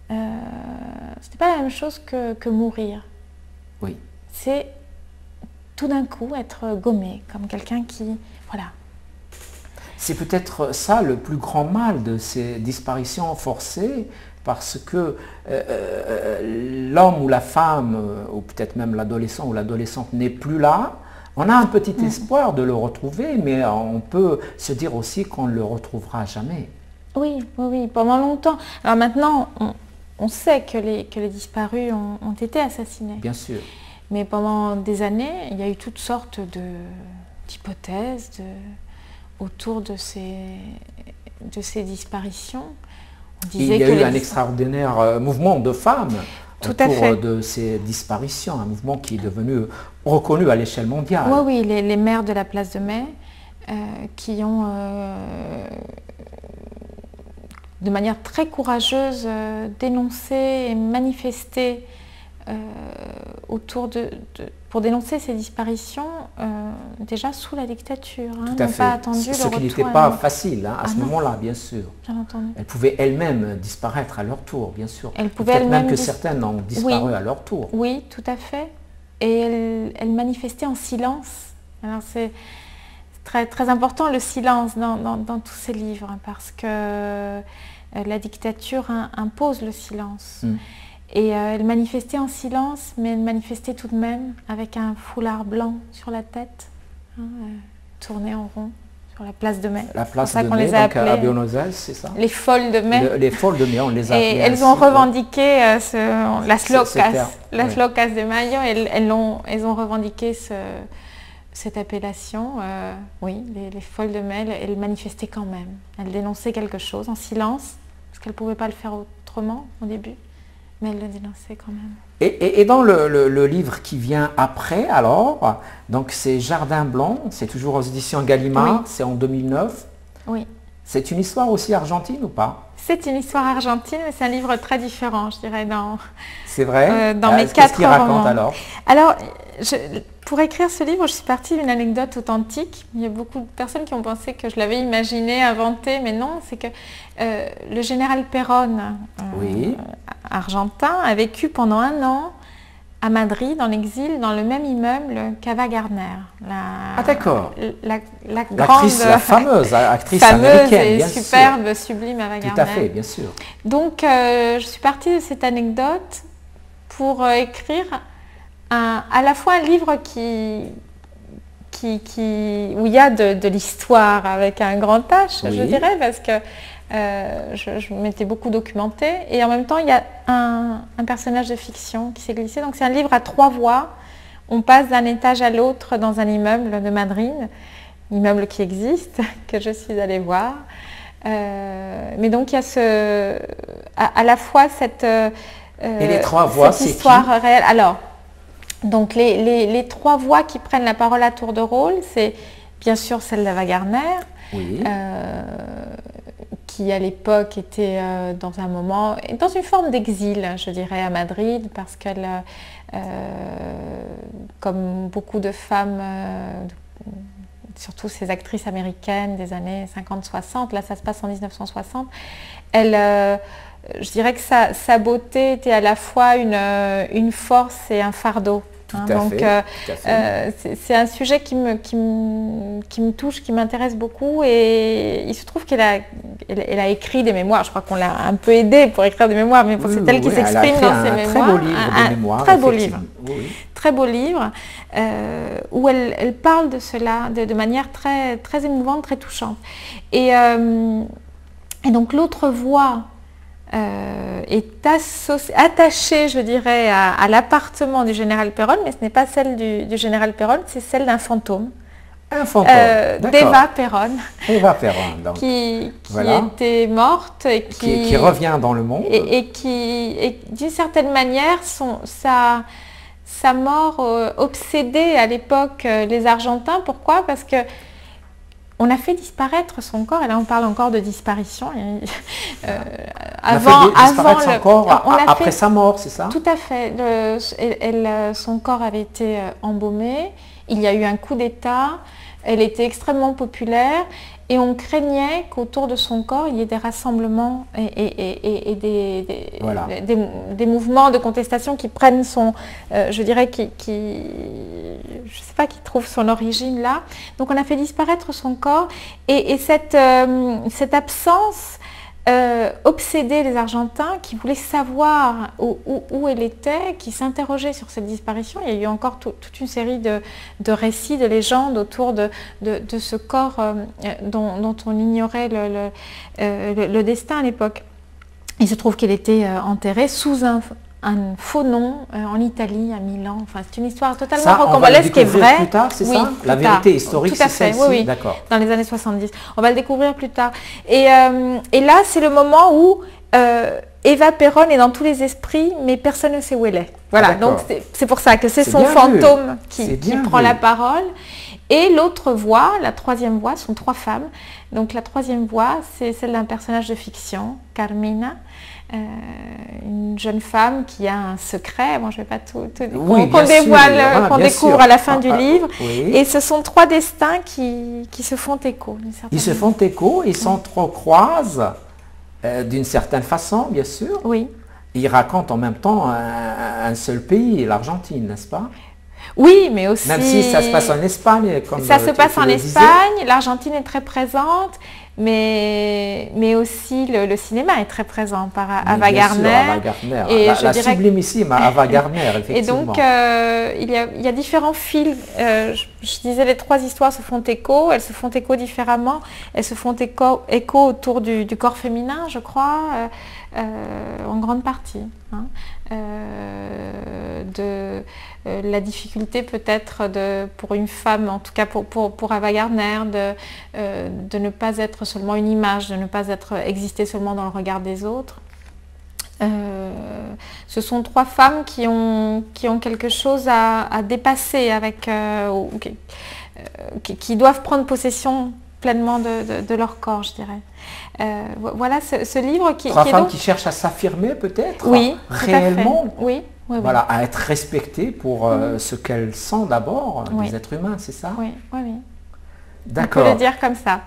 Ce n'était pas la même chose que mourir. Oui. C'est tout d'un coup être gommé, comme quelqu'un qui... Voilà. C'est peut-être ça le plus grand mal de ces disparitions forcées, parce que l'homme ou la femme, ou peut-être même l'adolescent ou l'adolescente n'est plus là. On a un petit espoir de le retrouver, mais on peut se dire aussi qu'on ne le retrouvera jamais. Oui, oui, oui, pendant longtemps. Alors maintenant, on sait que les disparus ont été assassinés. Bien sûr. Mais pendant des années, il y a eu toutes sortes d'hypothèses autour de ces disparitions. On disait il y a eu un extraordinaire mouvement de femmes autour de ces disparitions, un mouvement qui est devenu reconnu à l'échelle mondiale. Oui, oui, les maires de la place de Mai qui ont, de manière très courageuse, dénoncé et manifesté pour dénoncer ces disparitions déjà sous la dictature. Tout à fait. Pas attendu ce qui n'était pas facile à ce moment-là, bien sûr. Bien entendu. Elles pouvaient elles-mêmes disparaître à leur tour, bien sûr. Peut-être même que certaines ont disparu à leur tour. Oui, tout à fait. Et elles manifestaient en silence. Alors c'est très, très important le silence dans tous ces livres, parce que la dictature impose le silence. Et elle manifestait en silence, mais elle manifestait tout de même avec un foulard blanc sur la tête, tourné en rond sur la place de Mai. La place de Mai, donc à Buenos Aires, c'est ça? Les folles de Mai. Les folles de Mai, on les a appelées. Et elles ont revendiqué las locas de Mayo, elles ont revendiqué cette appellation. Oui, les folles de Mai, elles manifestaient quand même. Elles dénonçaient quelque chose en silence, parce qu'elles ne pouvaient pas le faire autrement au début. Mais elle le dénonçait quand même. Et dans le livre qui vient après, alors, donc c'est Jardin blanc, c'est toujours aux éditions Gallimard, c'est en 2009. Oui. C'est une histoire aussi argentine ou pas? C'est une histoire argentine, mais c'est un livre très différent, je dirais, c'est vrai. Dans mes 4 romans. Qu'est-ce qu'il raconte alors? Alors, pour écrire ce livre, je suis partie d'une anecdote authentique. Il y a beaucoup de personnes qui ont pensé que je l'avais imaginé, inventé, mais non, c'est que le général Perón, argentin, a vécu pendant 1 an à Madrid, en exil, dans le même immeuble qu'Ava Gardner. D'accord. La fameuse actrice américaine, bien sûr. Superbe, sublime Ava Gardner. Tout à fait, bien sûr. Donc, je suis partie de cette anecdote pour écrire à la fois un livre où il y a de l'histoire avec un grand H, je dirais, parce que je m'étais beaucoup documentée, et en même temps il y a un personnage de fiction qui s'est glissé. Donc c'est un livre à 3 voix. On passe d'un étage à l'autre dans un immeuble de Madrid, immeuble qui existe, que je suis allée voir. Mais donc il y a à la fois cette, et les 3 voix, cette histoire réelle. Alors, donc les 3 voix qui prennent la parole à tour de rôle, c'est bien sûr celle d'Ava Gardner, qui à l'époque était dans une forme d'exil, je dirais, à Madrid, parce qu'elle, comme beaucoup de femmes, surtout ces actrices américaines des années 50-60, là ça se passe en 1960, je dirais que sa beauté était à la fois une force et un fardeau. C'est un sujet qui me touche, qui m'intéresse beaucoup, et il se trouve qu'elle a écrit des mémoires. Je crois qu'on l'a un peu aidée pour écrire des mémoires, mais c'est elle qui s'exprime dans ses mémoires. Très beau livre où elle parle de cela de manière très, très émouvante, très touchante. Et donc l'autre voix est attachée, je dirais, à l'appartement du général Perón, mais ce n'est pas celle du général Perón, c'est celle d'un fantôme. Un fantôme, d'Eva Perón. Eva Perón, donc. Qui était morte et qui revient dans le monde. Et d'une certaine manière, sa mort obsédait à l'époque les Argentins. Pourquoi? Parce que on a fait disparaître son corps, et là on parle encore de disparition. Après sa mort, c'est ça? Tout à fait. Son corps avait été embaumé, il y a eu un coup d'État, Elle était extrêmement populaire et on craignait qu'autour de son corps, il y ait des rassemblements et des mouvements de contestation qui prennent son, je dirais, je sais pas, qui trouvent son origine là. Donc on a fait disparaître son corps et cette absence obsédait les Argentins qui voulaient savoir où elle était, qui s'interrogeaient sur cette disparition. Il y a eu encore toute une série de récits, de légendes autour de ce corps dont on ignorait le destin à l'époque. Il se trouve qu'elle était enterrée sous un faux nom en Italie, à Milan. Enfin, c'est une histoire totalement rocambolesque et vraie. Plus tard, c'est oui, ça? La vérité historique, c'est celle-ci. Oui, d'accord. Dans les années 70. On va le découvrir plus tard. Et là, c'est le moment où Eva Perón est dans tous les esprits, mais personne ne sait où elle est. Voilà, donc c'est pour ça que c'est son fantôme qui prend la parole. Et l'autre voix, la troisième voix, sont 3 femmes. Donc la troisième voix, c'est celle d'un personnage de fiction, Carmina. Une jeune femme qui a un secret, bon, je ne vais pas tout qu'on dévoile, qu'on découvre à la fin du livre. Oui. Et ce sont 3 destins qui se font écho. Ils se font écho, ils s'entrecroisent d'une certaine façon, bien sûr. Oui. Ils racontent en même temps un seul pays, l'Argentine, n'est-ce pas? Oui, mais aussi... Même si ça se passe en Espagne, comme ça se passe en Espagne, l'Argentine est très présente, mais aussi le cinéma est très présent par Ava Gardner. Et la sublimissime Ava Gardner, effectivement. Et donc, il y a différents fils. Je disais, les 3 histoires se font écho, elles se font écho différemment. Elles se font écho autour du corps féminin, je crois, en grande partie. Hein. La difficulté peut-être pour une femme, en tout cas pour Ava Gardner, de ne pas être seulement une image, de ne pas exister seulement dans le regard des autres. Ce sont 3 femmes qui ont quelque chose à dépasser, qui doivent prendre possession pleinement de leur corps, je dirais. Voilà ce livre qui... 3 femmes qui cherchent à s'affirmer peut-être, oui, réellement. Oui. Voilà, à être respectées pour ce qu'elles sont d'abord, des êtres humains, c'est ça? Oui. D'accord. On peut le dire comme ça.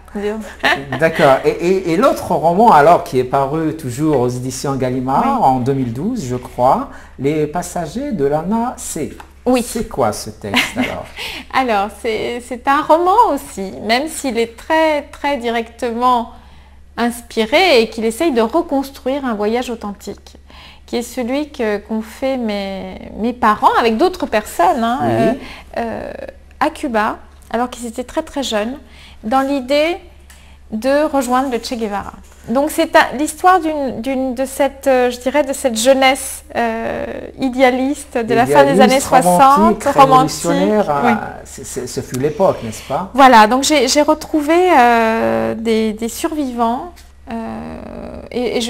D'accord. Et l'autre roman, alors, qui est paru toujours aux éditions Gallimard en 2012, je crois, Les Passagers de l'Anna C. Oui. C'est quoi ce texte alors? Alors, c'est un roman aussi, même s'il est très, très directement inspiré et qu'il essaye de reconstruire un voyage authentique, qui est celui qu'ont fait mes parents avec d'autres personnes à Cuba, alors qu'ils étaient très très jeunes, dans l'idée de rejoindre le Che Guevara. Donc c'est l'histoire de cette jeunesse idéaliste de la fin des années 60, romantique. Ce fut l'époque, n'est-ce pas? Voilà, donc j'ai retrouvé des survivants. Et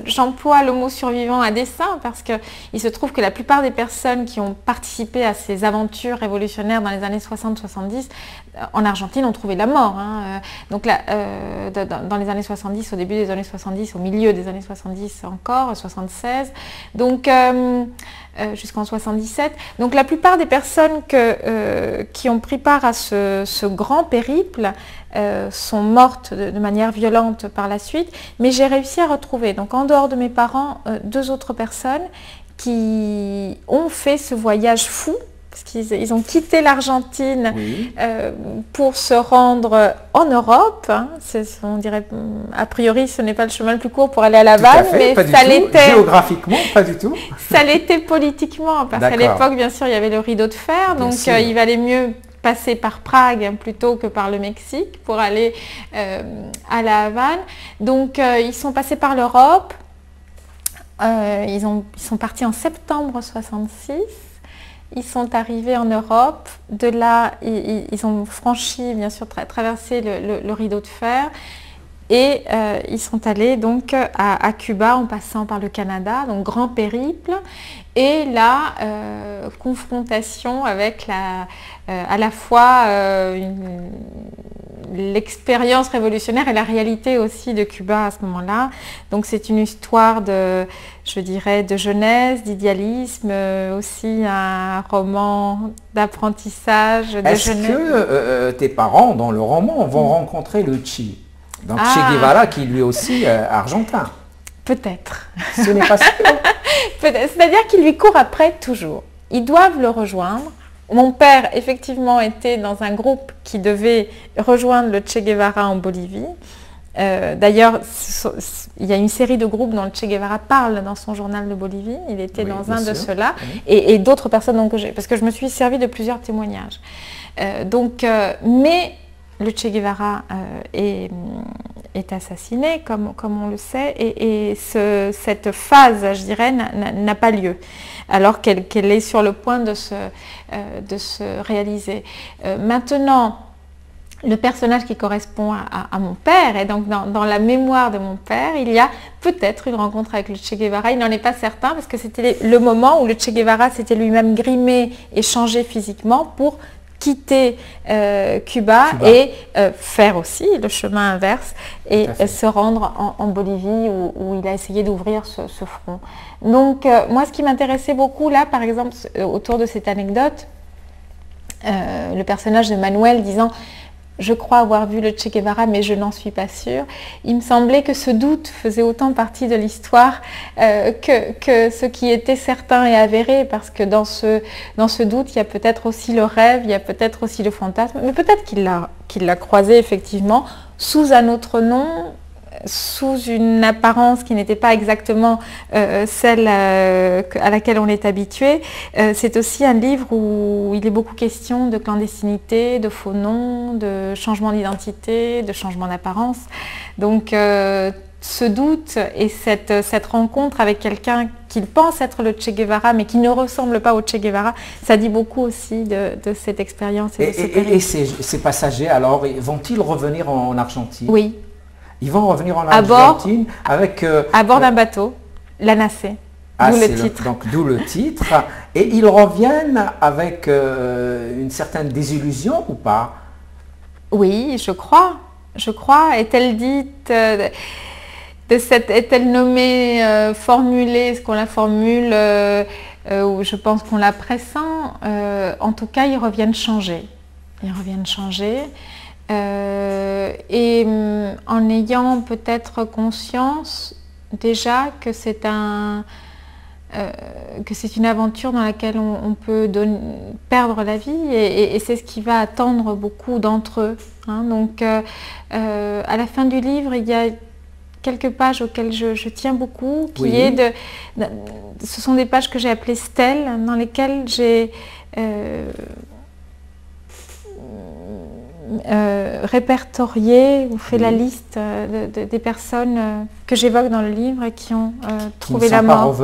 j'emploie le mot survivant à dessein parce qu'il se trouve que la plupart des personnes qui ont participé à ces aventures révolutionnaires dans les années 60-70 en Argentine ont trouvé la mort. Hein. Donc là, dans les années 70, au début des années 70, au milieu des années 70 encore, 76, donc jusqu'en 77. Donc la plupart des personnes qui ont pris part à ce grand périple sont mortes de manière violente par la suite, mais j'ai réussi à retrouver, donc en dehors de mes parents, 2 autres personnes qui ont fait ce voyage fou, parce qu'ils ont quitté l'Argentine pour se rendre en Europe. Hein. On dirait, a priori, ce n'est pas le chemin le plus court pour aller à La Havane, mais ça l'était géographiquement, pas du tout. Ça l'était politiquement, parce qu'à l'époque, bien sûr, il y avait le rideau de fer, donc il valait mieux passer par Prague plutôt que par le Mexique pour aller à La Havane. Donc ils sont passés par l'Europe, ils sont partis en septembre 66, ils sont arrivés en Europe, de là ils ont franchi, bien sûr, traversé le rideau de fer. Et ils sont allés donc à Cuba en passant par le Canada, donc grand périple. Et là, confrontation avec à la fois l'expérience révolutionnaire et la réalité aussi de Cuba à ce moment-là. Donc c'est une histoire de, je dirais, de jeunesse, d'idéalisme, aussi un roman d'apprentissage, de jeunesse. Est-ce que tes parents, dans le roman, vont rencontrer le Che? Donc Che Guevara, qui lui aussi argentin. Peut-être. Ce n'est pas sûr. C'est-à-dire qu'il lui court après toujours. Ils doivent le rejoindre. Mon père, effectivement, était dans un groupe qui devait rejoindre le Che Guevara en Bolivie. D'ailleurs, il y a une série de groupes dont le Che Guevara parle dans son journal de Bolivie. Il était dans un de ceux-là. Oui. Et d'autres personnes, donc, parce que je me suis servi de plusieurs témoignages. Mais le Che Guevara est assassiné, comme on le sait, et cette phase, je dirais, n'a pas lieu, alors qu'elle est sur le point de se réaliser. Maintenant, le personnage qui correspond à mon père, et donc dans la mémoire de mon père, il y a peut-être une rencontre avec le Che Guevara. Il n'en est pas certain, parce que c'était le moment où le Che Guevara s'était lui-même grimé et changé physiquement pour quitter Cuba et faire aussi le chemin inverse et se rendre en Bolivie où il a essayé d'ouvrir ce front. Donc moi, ce qui m'intéressait beaucoup là, par exemple, autour de cette anecdote, le personnage de Manuel disant « Je crois avoir vu le Che Guevara, mais je n'en suis pas sûre ». Il me semblait que ce doute faisait autant partie de l'histoire que ce qui était certain et avéré, parce que dans ce doute, il y a peut-être aussi le rêve, il y a peut-être aussi le fantasme, mais peut-être qu'il l'a croisé effectivement sous un autre nom, sous une apparence qui n'était pas exactement celle à laquelle on est habitué. C'est aussi un livre où il est beaucoup question de clandestinité, de faux noms, de changement d'identité, de changement d'apparence. Donc ce doute et cette rencontre avec quelqu'un qu'il pense être le Che Guevara mais qui ne ressemble pas au Che Guevara, ça dit beaucoup aussi de cette expérience. Et ces passagers, alors, vont-ils revenir en Argentine? Oui. Ils vont revenir en Argentine avec... à bord d'un bateau, l'Anacé, d'où le titre. Donc d'où le titre. Et ils reviennent avec une certaine désillusion ou pas? Oui, je crois. Est-elle dite, est-elle nommée, formulée, est-ce qu'on la formule, ou je pense qu'on la pressent. En tout cas, ils reviennent changer. Et en ayant peut-être conscience déjà que c'est une aventure dans laquelle on peut perdre la vie, et c'est ce qui va attendre beaucoup d'entre eux. Hein. Donc à la fin du livre, il y a quelques pages auxquelles je tiens beaucoup, ce sont des pages que j'ai appelées stèles, dans lesquelles j'ai répertorié ou fait la liste des personnes que j'évoque dans le livre et qui ont trouvé la mort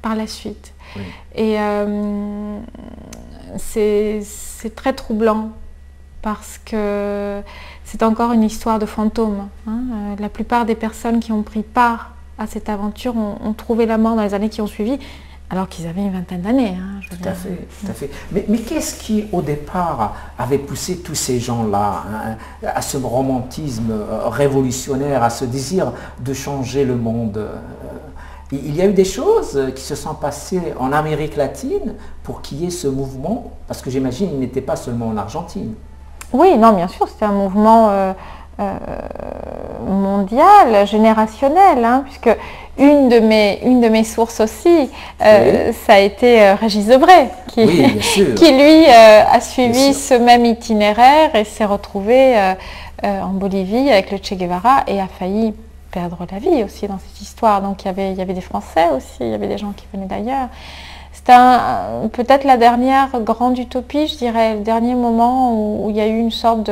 par la suite. Oui. Et c'est très troublant parce que c'est encore une histoire de fantôme. Hein. La plupart des personnes qui ont pris part à cette aventure ont trouvé la mort dans les années qui ont suivi, alors qu'ils avaient une vingtaine d'années. Hein, tout à fait. Mais qu'est-ce qui, au départ, avait poussé tous ces gens-là à ce romantisme révolutionnaire, à ce désir de changer le monde? Il y a eu des choses qui se sont passées en Amérique latine pour qu'il y ait ce mouvement, parce que j'imagine qu'il n'était pas seulement en Argentine. Oui, non, bien sûr, c'était un mouvement mondial, générationnel, hein, puisque une de mes sources aussi, ça a été Régis Debray, qui lui a suivi ce même itinéraire et s'est retrouvé en Bolivie avec le Che Guevara et a failli perdre la vie aussi dans cette histoire. Donc il y avait des Français aussi, il y avait des gens qui venaient d'ailleurs. C'était peut-être la dernière grande utopie, je dirais, le dernier moment où il y a eu une sorte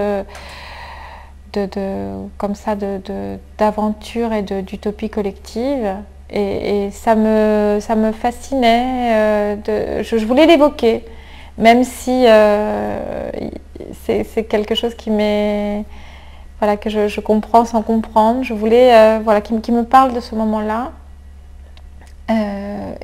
d'aventure et d'utopie collective, et ça me fascinait. Je voulais l'évoquer, même si c'est quelque chose qui m'est, voilà, que je comprends sans comprendre. Je voulais qui me parle de ce moment-là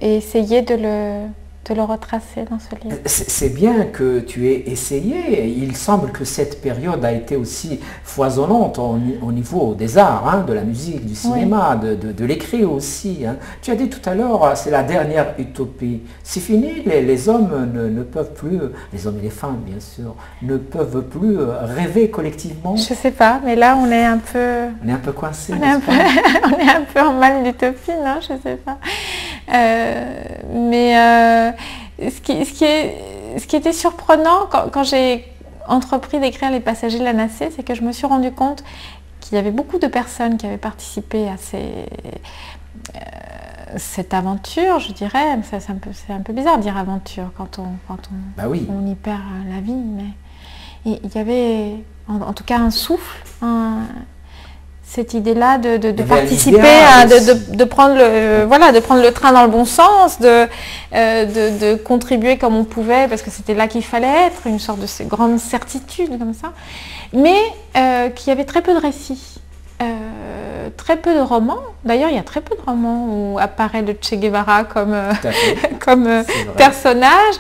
et essayer de de le retracer dans ce livre. C'est bien que tu aies essayé. Il semble que cette période a été aussi foisonnante au niveau des arts, hein, de la musique, du cinéma, de l'écrit aussi. Hein. Tu as dit tout à l'heure, c'est la dernière utopie. C'est fini, les hommes ne peuvent plus, les hommes et les femmes bien sûr, ne peuvent plus rêver collectivement. Je ne sais pas, mais là on est un peu... On est un peu coincé. On est un peu en mal d'utopie, non? Je ne sais pas. Ce qui était surprenant quand j'ai entrepris d'écrire Les Passagers de la Nacée, c'est que je me suis rendu compte qu'il y avait beaucoup de personnes qui avaient participé à cette aventure, je dirais. C'est un peu bizarre de dire aventure quand on y perd la vie, mais il y avait en tout cas un souffle, cette idée-là de participer, de prendre le train dans le bon sens, de contribuer comme on pouvait, parce que c'était là qu'il fallait être, une sorte de grande certitude comme ça, mais qu'il y avait très peu de récits, très peu de romans. D'ailleurs, il y a très peu de romans où apparaît le Che Guevara comme personnage.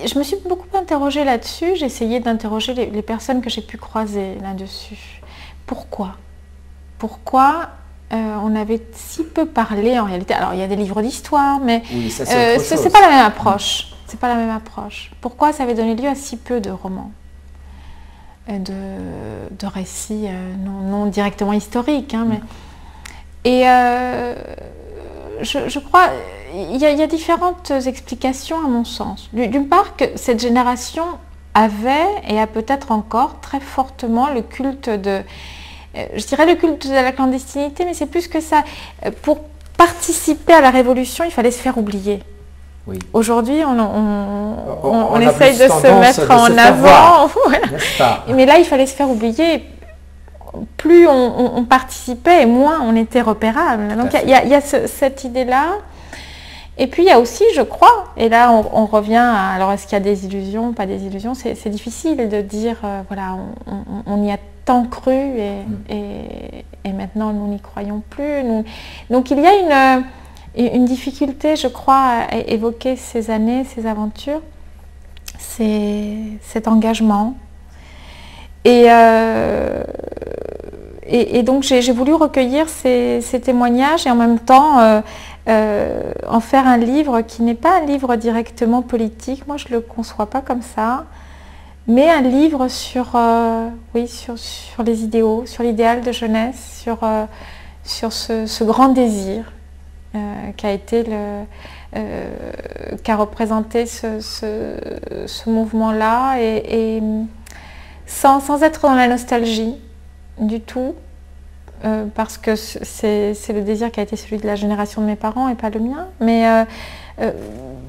Je me suis beaucoup interrogée là-dessus, j'ai essayé d'interroger les personnes que j'ai pu croiser là-dessus. Pourquoi on avait si peu parlé en réalité? Alors il y a des livres d'histoire, mais c'est pas la même approche. C'est pas la même approche. Pourquoi ça avait donné lieu à si peu de romans, de récits non directement historiques, hein, mais... Et je crois... Il y a différentes explications à mon sens. D'une part, que cette génération avait et a peut-être encore très fortement le culte je dirais le culte de la clandestinité, mais c'est plus que ça. Pour participer à la révolution, il fallait se faire oublier. Oui. Aujourd'hui, on essaye de se mettre en avant. Voilà. Mais là, il fallait se faire oublier. Plus on participait, et moins on était repérable. Donc il y a cette idée-là. Et puis il y a aussi, je crois, et là on revient à, alors est-ce qu'il y a des illusions, pas des illusions, c'est difficile de dire, voilà, on y a tant cru et maintenant nous n'y croyons plus. Donc il y a une difficulté, je crois, à évoquer ces années, ces aventures, cet engagement. Et donc j'ai voulu recueillir ces témoignages et en même temps en faire un livre qui n'est pas un livre directement politique, moi je ne le conçois pas comme ça, mais un livre sur les idéaux, sur l'idéal de jeunesse, sur ce grand désir qu'a représenté ce mouvement-là, et sans être dans la nostalgie du tout, parce que c'est le désir qui a été celui de la génération de mes parents et pas le mien, mais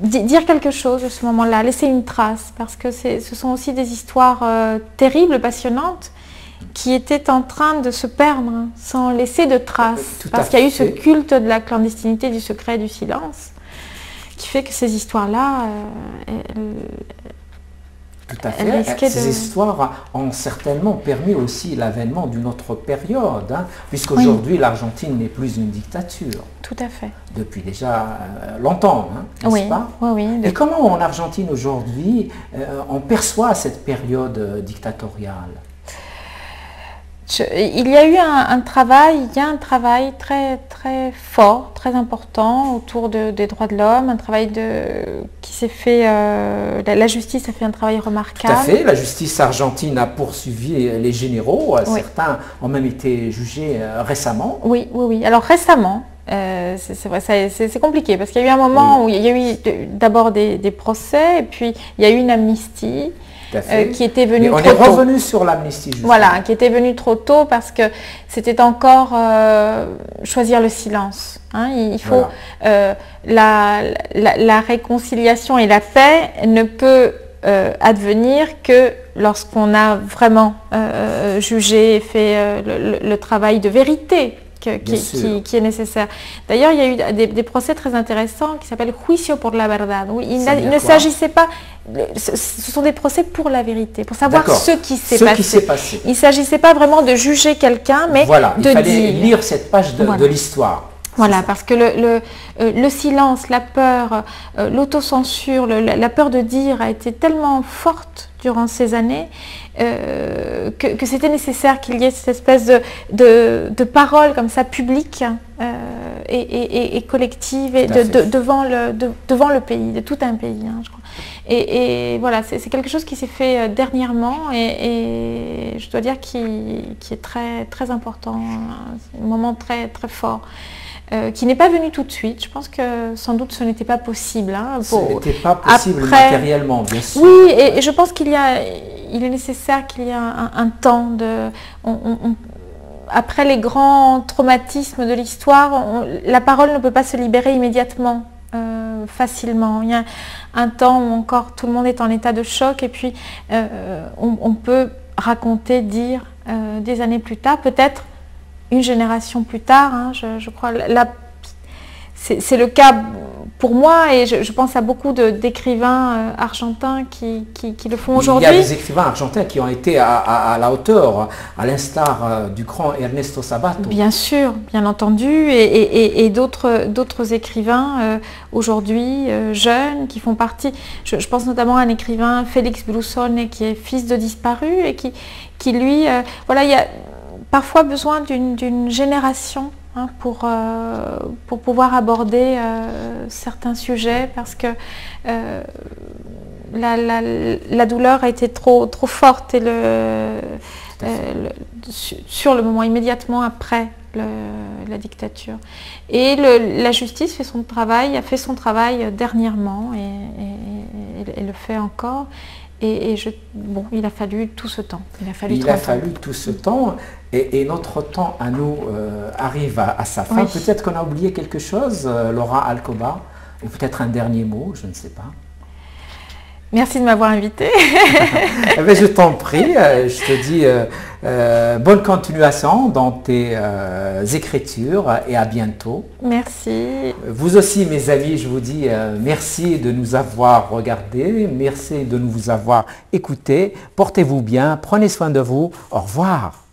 dire quelque chose de ce moment-là, laisser une trace, parce que ce sont aussi des histoires terribles, passionnantes, qui étaient en train de se perdre sans laisser de traces, parce qu'il y a eu ce culte de la clandestinité, du secret et du silence, qui fait que ces histoires-là, tout à fait. Ces histoires ont certainement permis aussi l'avènement d'une autre période, hein, puisqu'aujourd'hui l'Argentine n'est plus une dictature. Tout à fait. Depuis déjà longtemps, hein, n'est-ce pas? Oui. Et comment en Argentine aujourd'hui on perçoit cette période dictatoriale? Il y a eu un travail très, très fort, très important autour des droits de l'homme, un travail qui s'est fait, la justice a fait un travail remarquable. Tout à fait, la justice argentine a poursuivi les généraux, certains ont même été jugés récemment. Oui, alors récemment, c'est vrai, c'est compliqué, parce qu'il y a eu un moment où il y a eu d'abord des procès, et puis il y a eu une amnistie. Qui était venu trop tôt. On est revenu sur l'amnistie. Voilà, qui était venu trop tôt parce que c'était encore choisir le silence. Hein. Il faut la réconciliation et la paix ne peut advenir que lorsqu'on a vraiment jugé et fait le travail de vérité qui est nécessaire. D'ailleurs, il y a eu des procès très intéressants qui s'appellent Juicio por la verdad. Où il ne s'agissait pas, ce sont des procès pour la vérité, pour savoir ce qui s'est passé. Il ne s'agissait pas vraiment de juger quelqu'un, mais il fallait lire cette page de l'histoire. Voilà, parce que le silence, la peur, l'autocensure, la peur de dire a été tellement forte durant ces années que c'était nécessaire qu'il y ait cette espèce de parole comme ça publique et collective et devant le pays, de tout un pays, hein, je crois. Et voilà, c'est quelque chose qui s'est fait dernièrement et je dois dire qui est très, très important, un moment très, très fort. Qui n'est pas venu tout de suite. Je pense que sans doute ce n'était pas possible. Hein, ce n'était pas possible matériellement, bien sûr. Oui, et je pense il est nécessaire qu'il y ait un temps de... après les grands traumatismes de l'histoire, la parole ne peut pas se libérer immédiatement, facilement. Il y a un temps où encore tout le monde est en état de choc et puis on peut raconter, dire des années plus tard, peut-être une génération plus tard, hein, je crois, là, c'est le cas pour moi et je pense à beaucoup d'écrivains argentins qui le font aujourd'hui. Il y a des écrivains argentins qui ont été à la hauteur, à l'instar du grand Ernesto Sabato. Bien sûr, bien entendu, et d'autres écrivains aujourd'hui jeunes qui font partie, je pense notamment à un écrivain, Félix Brusone, qui est fils de disparu et qui lui, voilà, il y a parfois besoin d'une génération, hein, pour pouvoir aborder certains sujets parce que la douleur a été trop forte et sur le moment immédiatement après la dictature. Et la justice fait son travail, a fait son travail dernièrement et le fait encore. Bon, il a fallu tout ce temps. Il a fallu tout ce temps et notre temps à nous arrive à sa fin. Oui. Peut-être qu'on a oublié quelque chose, Laura Alcoba, ou peut-être un dernier mot, je ne sais pas. Merci de m'avoir invitée. Je t'en prie, je te dis bonne continuation dans tes écritures et à bientôt. Merci. Vous aussi, mes amis, je vous dis merci de nous avoir regardés, merci de nous avoir écoutés. Portez-vous bien, prenez soin de vous. Au revoir.